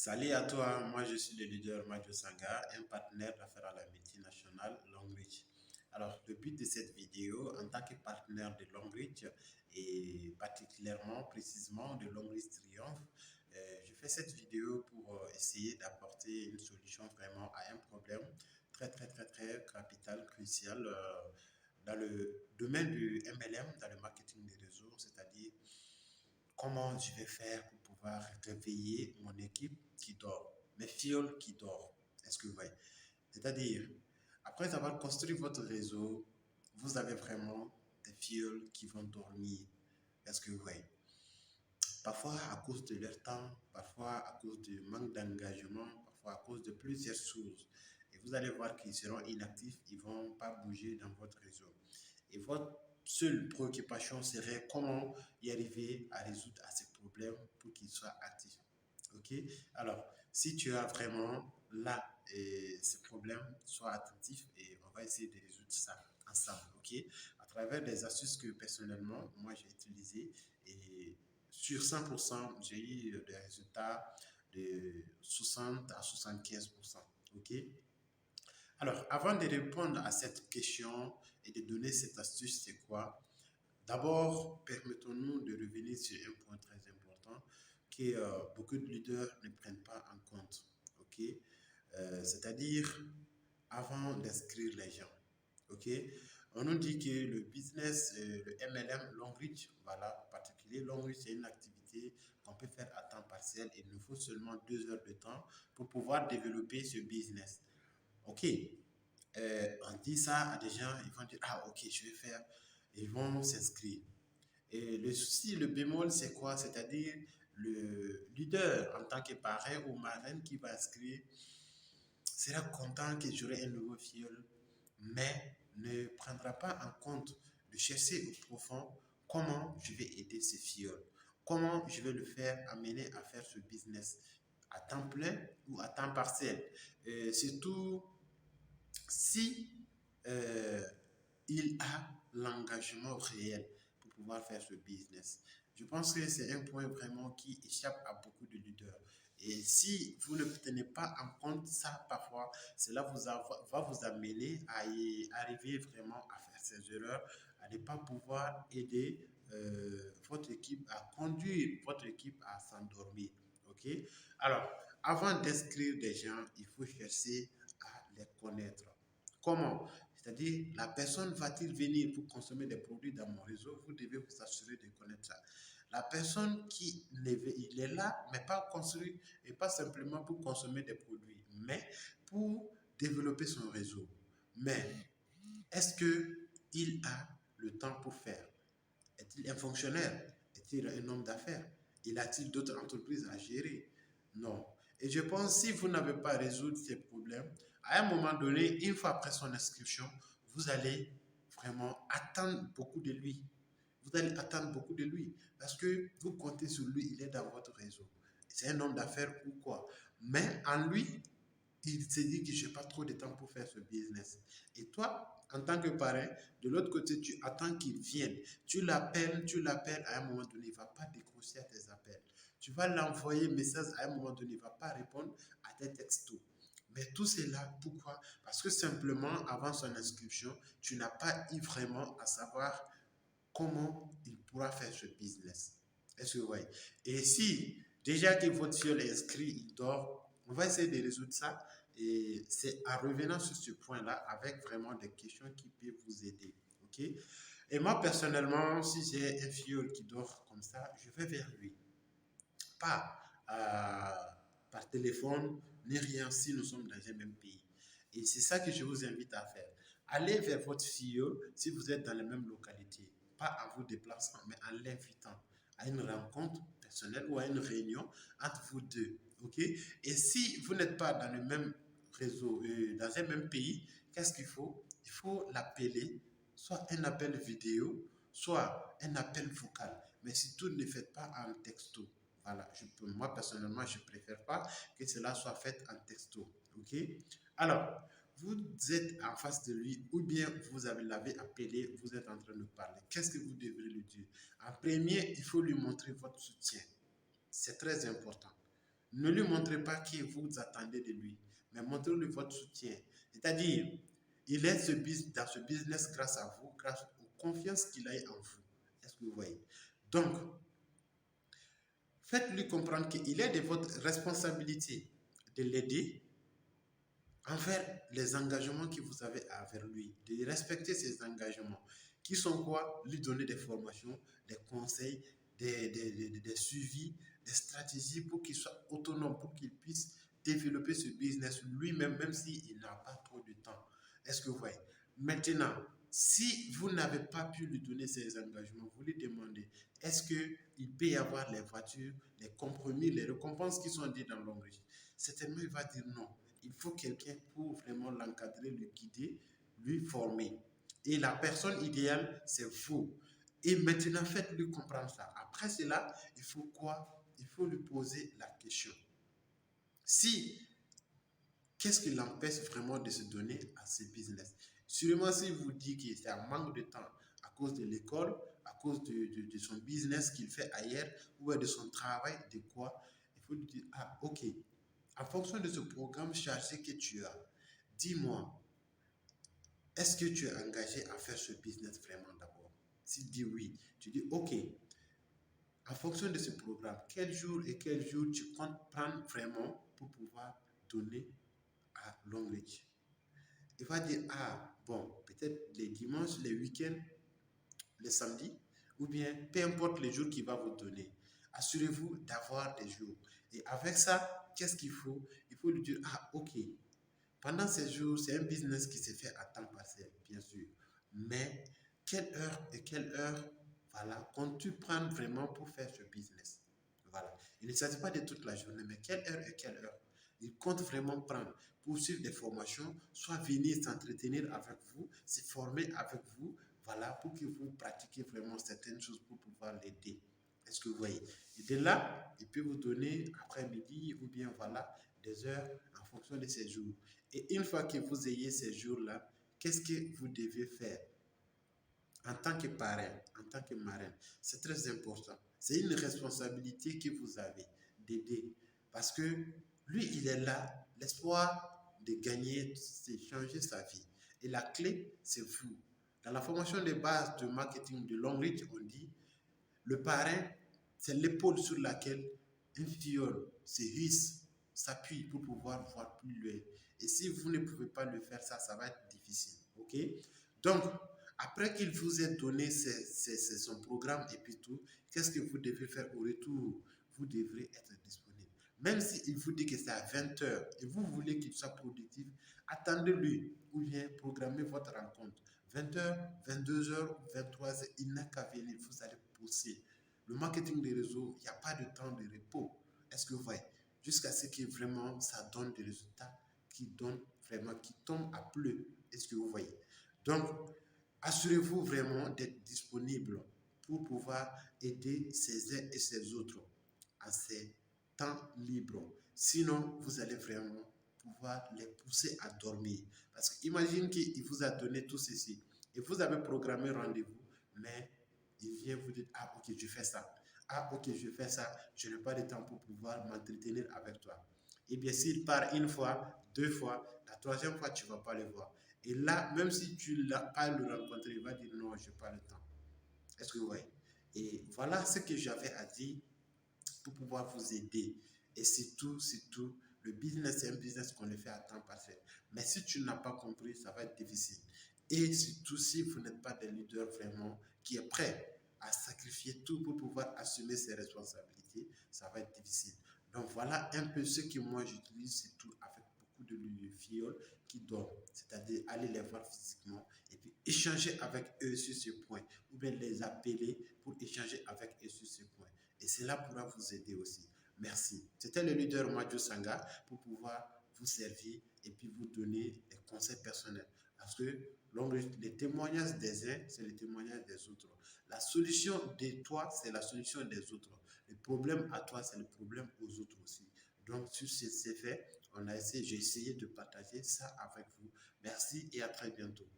Salut à toi, moi je suis le leader Majo Sanga, un partenaire d'affaires à la multinationale Longreach. Alors, le but de cette vidéo, en tant que partenaire de Longreach et particulièrement, précisément de Longreach Triomphe, je fais cette vidéo pour essayer d'apporter une solution vraiment à un problème très capital, crucial dans le domaine du MLM, dans le marketing des réseaux, c'est-à-dire comment je vais faire pour pouvoir réveiller mon équipe qui dort, mes fioles qui dorment. Est-ce que vous voyez? C'est-à-dire, après avoir construit votre réseau, vous avez vraiment des fioles qui vont dormir. Est-ce que vous voyez? Parfois à cause de leur temps, parfois à cause du manque d'engagement, parfois à cause de plusieurs choses. Et vous allez voir qu'ils seront inactifs, ils ne vont pas bouger dans votre réseau. Et votre seule préoccupation serait comment y arriver à résoudre à ces problèmes pour qu'ils soient actifs. OK? Alors, si tu as vraiment là ces problèmes, sois attentif et on va essayer de résoudre ça ensemble. OK? À travers des astuces que personnellement, moi j'ai utilisées et sur 100%, j'ai eu des résultats de 60 à 75%. OK? Alors, avant de répondre à cette question et de donner cette astuce, c'est quoi? D'abord, permettons-nous de revenir sur un point très important que beaucoup de leaders ne prennent pas en compte. OK? C'est-à-dire, avant d'inscrire les gens. OK? On nous dit que le business, le MLM, long reach, voilà, en particulier, long reach, c'est une activité qu'on peut faire à temps partiel. Il nous faut seulement 2 heures de temps pour pouvoir développer ce business. OK? On dit ça à des gens, ils vont dire, ah ok, je vais faire, ils vont s'inscrire. Et le souci, le bémol, c'est quoi? C'est-à-dire le leader en tant que parrain ou marraine qui va inscrire sera content que j'aurai un nouveau fiole, mais ne prendra pas en compte de chercher au profond comment je vais aider ces fioles, comment je vais le faire amener à faire ce business à temps plein ou à temps partiel. Surtout si euh, il a l'engagement réel pour pouvoir faire ce business. Je pense que c'est un point vraiment qui échappe à beaucoup de leaders. Et si vous ne tenez pas en compte ça parfois, cela va vous amener à arriver vraiment à faire ces erreurs, à ne pas pouvoir aider votre équipe, à conduire votre équipe à s'endormir. OK? Alors, avant d'inscrire des gens, il faut chercher à les connaître. Comment? C'est-à-dire, la personne va-t-il venir pour consommer des produits dans mon réseau? Vous devez vous assurer de connaître ça. La personne il est là, mais pas construit, et pas simplement pour consommer des produits, mais pour développer son réseau. Mais est-ce qu'il a le temps pour faire? Est-il un fonctionnaire? Est-il un homme d'affaires? Il a-t-il d'autres entreprises à gérer? Non. Et je pense que si vous n'avez pas résolu ces problèmes, à un moment donné, une fois après son inscription, vous allez vraiment attendre beaucoup de lui. Vous allez attendre beaucoup de lui parce que vous comptez sur lui, il est dans votre réseau. C'est un homme d'affaires ou quoi. Mais en lui, il se dit que je n'ai pas trop de temps pour faire ce business. Et toi, en tant que parrain, de l'autre côté, tu attends qu'il vienne. Tu l'appelles, à un moment donné, il ne va pas décrocher à tes appels. Tu vas l'envoyer un message, à un moment donné, il ne va pas répondre à tes textos. Mais tout cela, pourquoi? Parce que simplement, avant son inscription, tu n'as pas eu vraiment à savoir comment il pourra faire ce business. Est-ce que vous voyez? Et si déjà que votre fiole est inscrit, il dort, on va essayer de résoudre ça. Et c'est en revenant sur ce point-là avec vraiment des questions qui peuvent vous aider. OK? Et moi, personnellement, si j'ai un fiole qui dort comme ça, je vais vers lui. Pas par téléphone, ni rien si nous sommes dans un même pays. Et c'est ça que je vous invite à faire. Allez vers votre filleul si vous êtes dans la même localité. Pas en vous déplaçant, mais en l'invitant à une rencontre personnelle ou à une réunion entre vous deux. OK? Et si vous n'êtes pas dans le même réseau, dans un même pays, qu'est-ce qu'il faut? Il faut l'appeler, soit un appel vidéo, soit un appel vocal. Mais surtout, ne faites pas un texto. Voilà, moi personnellement, je ne préfère pas que cela soit fait en texto. OK? Alors, vous êtes en face de lui ou bien l'avez appelé, vous êtes en train de parler. Qu'est-ce que vous devrez lui dire? En premier, il faut lui montrer votre soutien. C'est très important. Ne lui montrez pas que vous attendez de lui, mais montrez-lui votre soutien. C'est-à-dire, il est dans ce business grâce à vous, grâce aux confiances qu'il a en vous. Est-ce que vous voyez? Donc, faites-lui comprendre qu'il est de votre responsabilité de l'aider envers les engagements que vous avez envers lui, de respecter ses engagements, qui sont quoi? Lui donner des formations, des conseils, des suivis, des stratégies pour qu'il soit autonome, pour qu'il puisse développer ce business lui-même, même s'il n'a pas trop de temps. Est-ce que vous voyez? Maintenant, si vous n'avez pas pu lui donner ces engagements, vous lui demandez, est-ce qu'il peut y avoir les voitures, les compromis, les récompenses qui sont dites dans l'engagement? Certainement, il va dire non. Il faut quelqu'un pour vraiment l'encadrer, le guider, lui former. Et la personne idéale, c'est vous. Et maintenant, faites-lui comprendre ça. Après cela, il faut quoi? Il faut lui poser la question. Si, qu'est-ce qui l'empêche vraiment de se donner à ce business? Sûrement, s'il vous dit que c'est un manque de temps à cause de l'école, à cause de son business qu'il fait ailleurs, ou de son travail, de quoi, il faut lui dire, ah, ok, en fonction de ce programme chargé que tu as, dis-moi, est-ce que tu es engagé à faire ce business vraiment d'abord? S'il dit oui, tu dis ok, en fonction de ce programme, quel jour et quel jour tu comptes prendre vraiment pour pouvoir donner à Longreach? Il va dire, ah, bon, peut-être les dimanches, les week-ends, les samedis, ou bien peu importe les jours qu'il va vous donner. Assurez-vous d'avoir des jours. Et avec ça, qu'est-ce qu'il faut? Il faut lui dire, ah, ok, pendant ces jours, c'est un business qui se fait à temps partiel, bien sûr. Mais quelle heure, voilà, comptes-tu prendre vraiment pour faire ce business? Voilà. Il ne s'agit pas de toute la journée, mais quelle heure et quelle heure il compte vraiment prendre pour suivre des formations, soit venir s'entretenir avec vous, se former avec vous, voilà, pour que vous pratiquiez vraiment certaines choses pour pouvoir l'aider. Est-ce que vous voyez? Et de là, il peut vous donner après-midi ou bien voilà, des heures en fonction de ces jours. Et une fois que vous ayez ces jours-là, qu'est-ce que vous devez faire en tant que parrain, en tant que marraine? C'est très important. C'est une responsabilité que vous avez d'aider. Parce que lui, il est là. L'espoir de gagner, c'est changer sa vie. Et la clé, c'est vous. Dans la formation de base de marketing de Longreach, on dit, le parrain, c'est l'épaule sur laquelle un filleul se hisse, s'appuie pour pouvoir voir plus loin. Et si vous ne pouvez pas le faire, ça va être difficile. OK? Donc, après qu'il vous ait donné son programme et puis tout, qu'est-ce que vous devez faire au retour? Vous devrez être disponible. Même s'il vous dit que c'est à 20 heures et vous voulez qu'il soit productif, attendez-lui ou bien programmez votre rencontre. 20 heures, 22 heures, 23 heures, il n'a qu'à venir, vous allez pousser. Le marketing des réseaux, il n'y a pas de temps de repos. Est-ce que vous voyez? Jusqu'à ce que vraiment ça donne des résultats qui donnent vraiment, qui tombent à pleu. Est-ce que vous voyez? Donc, assurez-vous vraiment d'être disponible pour pouvoir aider ces uns et ces autres à ces temps libres. Sinon, vous allez vraiment pouvoir les pousser à dormir. Parce qu'imagine qu'il vous a donné tout ceci et vous avez programmé rendez-vous, mais il vient vous dire, ah ok, je fais ça. Ah ok, je fais ça. Je n'ai pas de temps pour pouvoir m'entretenir avec toi. Et bien, s'il part une fois, deux fois, la troisième fois, tu ne vas pas le voir. Et là, même si tu ne l'as pas le rencontré, il va dire non, je n'ai pas le temps. Est-ce que vous voyez? Et voilà ce que j'avais à dire pour pouvoir vous aider. Et c'est tout, le business, c'est un business qu'on le fait à temps partiel. Mais si tu n'as pas compris, ça va être difficile. Et surtout, si vous n'êtes pas des leaders vraiment qui est prêt à sacrifier tout pour pouvoir assumer ses responsabilités, ça va être difficile. Donc voilà un peu ce que moi j'utilise, c'est tout avec beaucoup de filles qui dorment, c'est-à-dire aller les voir physiquement et puis échanger avec eux sur ce point, ou bien les appeler pour échanger avec eux sur ce point. Et cela pourra vous aider aussi. Merci. C'était le leader Majo Sanga pour pouvoir vous servir et puis vous donner des conseils personnels. Parce que les témoignages des uns, c'est les témoignages des autres. La solution de toi, c'est la solution des autres. Le problème à toi, c'est le problème aux autres aussi. Donc, sur ce fait, j'ai essayé de partager ça avec vous. Merci et à très bientôt.